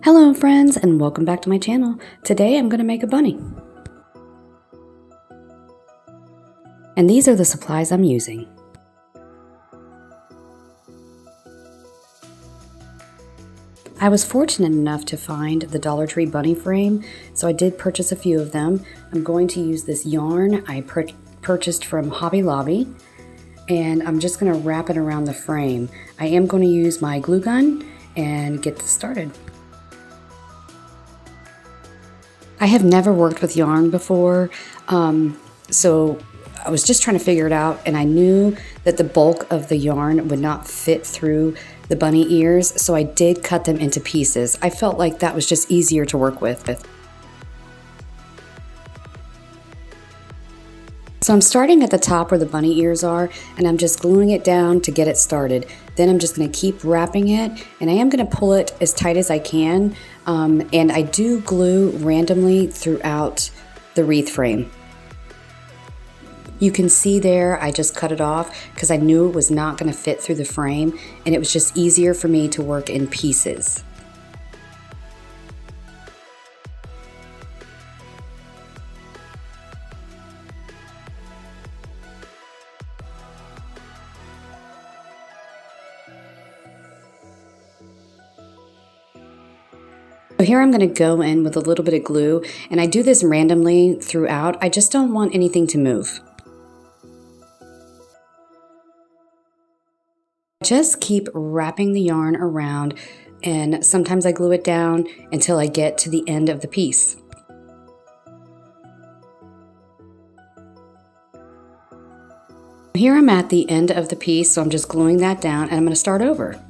Hello friends, and welcome back to my channel. Today I'm going to make a bunny. And these are the supplies I'm using. I was fortunate enough to find the Dollar Tree bunny frame, so I did purchase a few of them. I'm going to use this yarn I purchased from Hobby Lobby, and I'm just going to wrap it around the frame. I am going to use my glue gun and get this started. I have never worked with yarn before, so I was just trying to figure it out, and I knew that the bulk of the yarn would not fit through the bunny ears, so I did cut them into pieces. I felt like that was just easier to work with. So I'm starting at the top where the bunny ears are, and I'm just gluing it down to get it started. Then I'm just going to keep wrapping it, and I am going to pull it as tight as I can, and I do glue randomly throughout the wreath frame. You can see there I just cut it off because I knew it was not going to fit through the frame, and it was just easier for me to work in pieces. So here I'm going to go in with a little bit of glue, and I do this randomly throughout. I just don't want anything to move. Just keep wrapping the yarn around, and sometimes I glue it down until I get to the end of the piece. Here I'm at the end of the piece, so I'm just gluing that down, and I'm going to start over.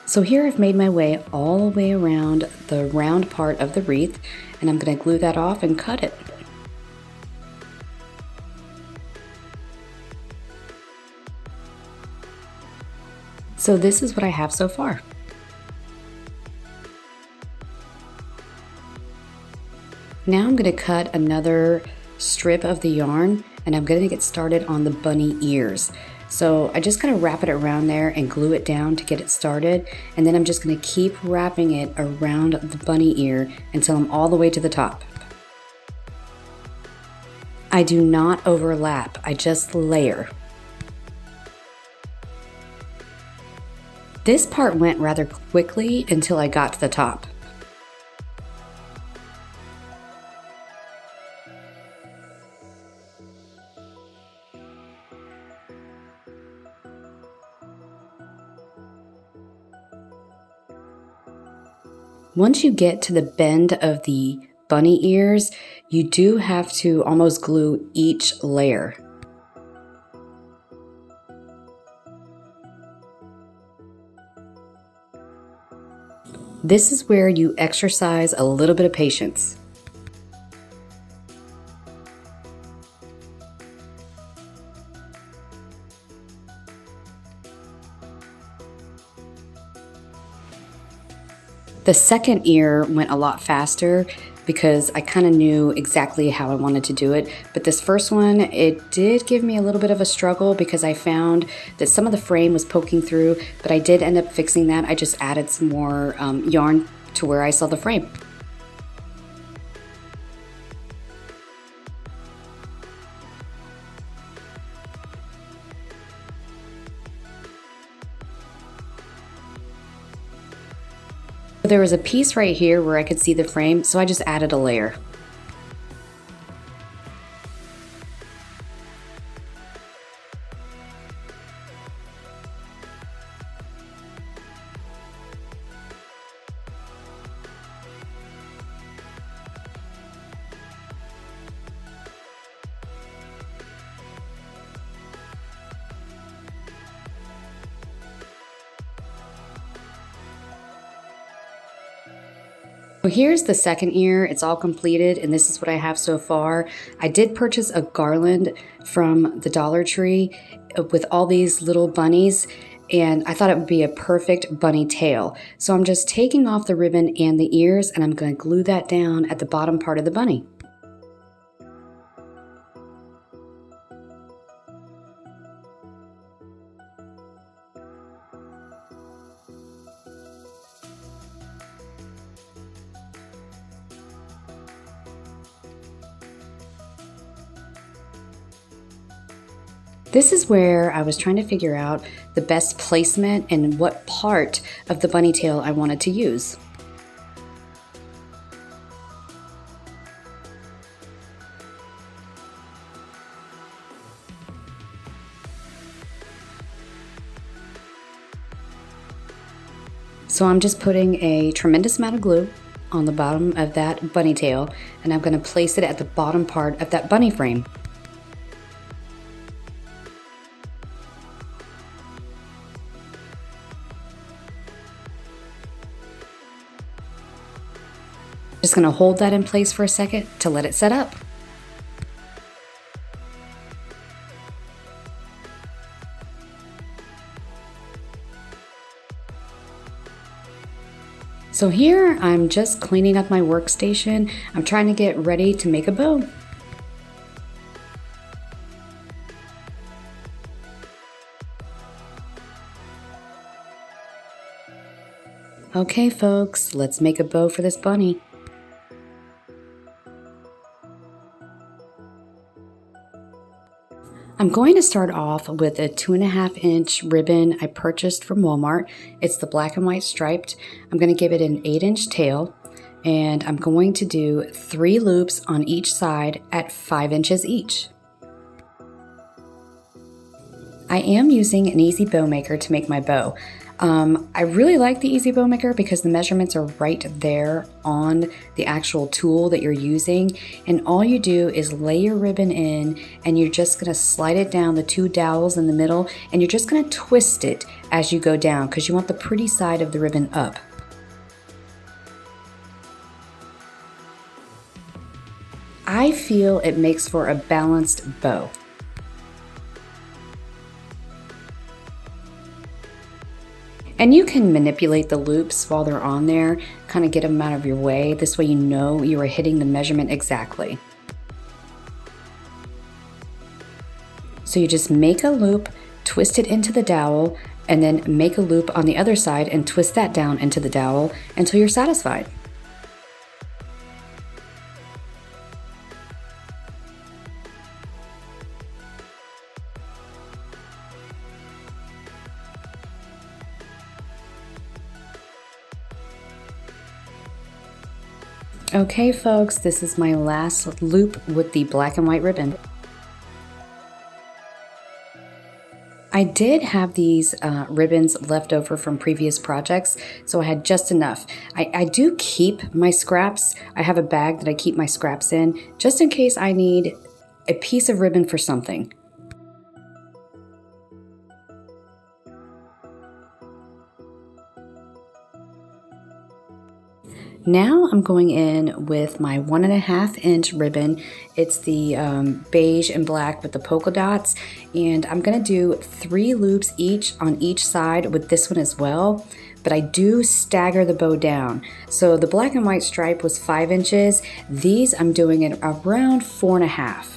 So here I've made my way all the way around the round part of the wreath, and I'm going to glue that off and cut it. So this is what I have so far. Now I'm going to cut another strip of the yarn, and I'm going to get started on the bunny ears. So I just kind of wrap it around there and glue it down to get it started, and then I'm just going to keep wrapping it around the bunny ear until I'm all the way to the top. I do not overlap, I just layer. This part went rather quickly until I got to the top. Once you get to the bend of the bunny ears, you do have to almost glue each layer. This is where you exercise a little bit of patience. The second ear went a lot faster because I kind of knew exactly how I wanted to do it. But this first one, it did give me a little bit of a struggle because I found that some of the frame was poking through, but I did end up fixing that. I just added some more yarn to where I saw the frame. There was a piece right here where I could see the frame, so I just added a layer. So here's the second ear. It's all completed, and this is what I have so far. I did purchase a garland from the Dollar Tree with all these little bunnies, and I thought it would be a perfect bunny tail. So I'm just taking off the ribbon and the ears, and I'm going to glue that down at the bottom part of the bunny. This is where I was trying to figure out the best placement and what part of the bunny tail I wanted to use. So I'm just putting a tremendous amount of glue on the bottom of that bunny tail, and I'm going to place it at the bottom part of that bunny frame. Just going to hold that in place for a second to let it set up. So here I'm just cleaning up my workstation. I'm trying to get ready to make a bow. Okay folks, let's make a bow for this bunny. I'm going to start off with a 2.5-inch ribbon I purchased from Walmart. It's the black and white striped. I'm going to give it an 8-inch tail, and I'm going to do 3 loops on each side at 5 inches each. I am using an Easy Bow Maker to make my bow. I really like the Easy Bow Maker because the measurements are right there on the actual tool that you're using, and all you do is lay your ribbon in, and you're just going to slide it down the 2 dowels in the middle, and you're just going to twist it as you go down because you want the pretty side of the ribbon up. I feel it makes for a balanced bow. And you can manipulate the loops while they're on there, kind of get them out of your way. This way you know you are hitting the measurement exactly. So you just make a loop, twist it into the dowel, and then make a loop on the other side and twist that down into the dowel until you're satisfied. Okay folks, this is my last loop with the black and white ribbon. I did have these ribbons left over from previous projects, so I had just enough. I do keep my scraps. I have a bag that I keep my scraps in, just in case I need a piece of ribbon for something. Now I'm going in with my 1.5-inch ribbon. It's the beige and black with the polka dots, and I'm gonna do 3 loops each on each side with this one as well, but I do stagger the bow down. So the black and white stripe was 5 inches. These I'm doing it around 4.5.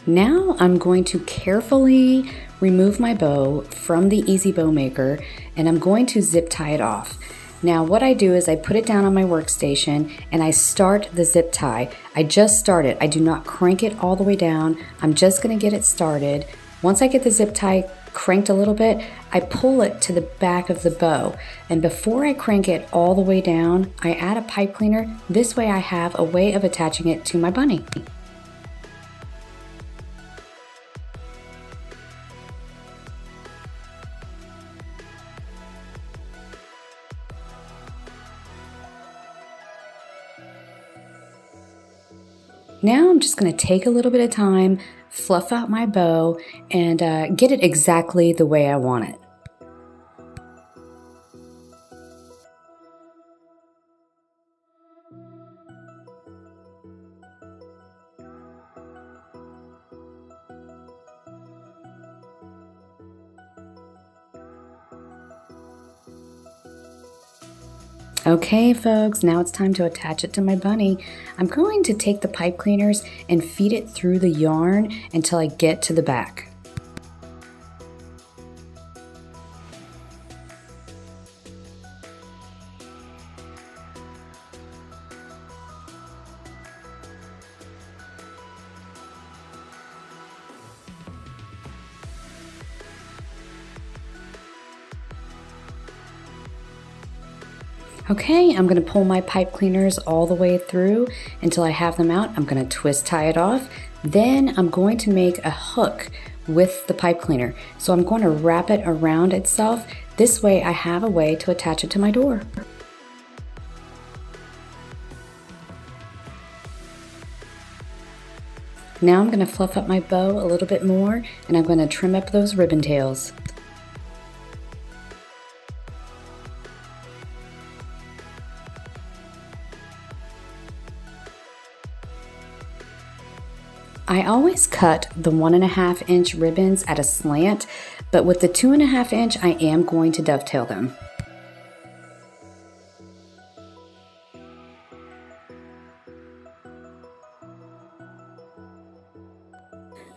Now I'm going to carefully remove my bow from the Easy Bow Maker, and I'm going to zip tie it off. Now what I do is I put it down on my workstation and I start the zip tie. I just start it. I do not crank it all the way down. I'm just going to get it started. Once I get the zip tie cranked a little bit, I pull it to the back of the bow. And before I crank it all the way down, I add a pipe cleaner. This way I have a way of attaching it to my bunny. Now I'm just going to take a little bit of time, fluff out my bow, and get it exactly the way I want it. Okay, folks, now it's time to attach it to my bunny. I'm going to take the pipe cleaners and feed it through the yarn until I get to the back. Okay, I'm going to pull my pipe cleaners all the way through until I have them out. I'm going to twist tie it off. Then I'm going to make a hook with the pipe cleaner. So I'm going to wrap it around itself. This way I have a way to attach it to my door. Now I'm going to fluff up my bow a little bit more, and I'm going to trim up those ribbon tails. I always cut the 1.5 inch ribbons at a slant, but with the 2.5 inch, I am going to dovetail them.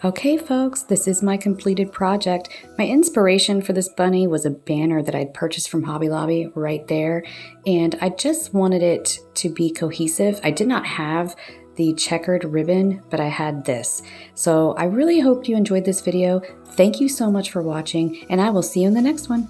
Okay folks, this is my completed project. My inspiration for this bunny was a banner that I'd purchased from Hobby Lobby right there, and I just wanted it to be cohesive. I did not have the checkered ribbon, but I had this. So I really hope you enjoyed this video. Thank you so much for watching, and I will see you in the next one.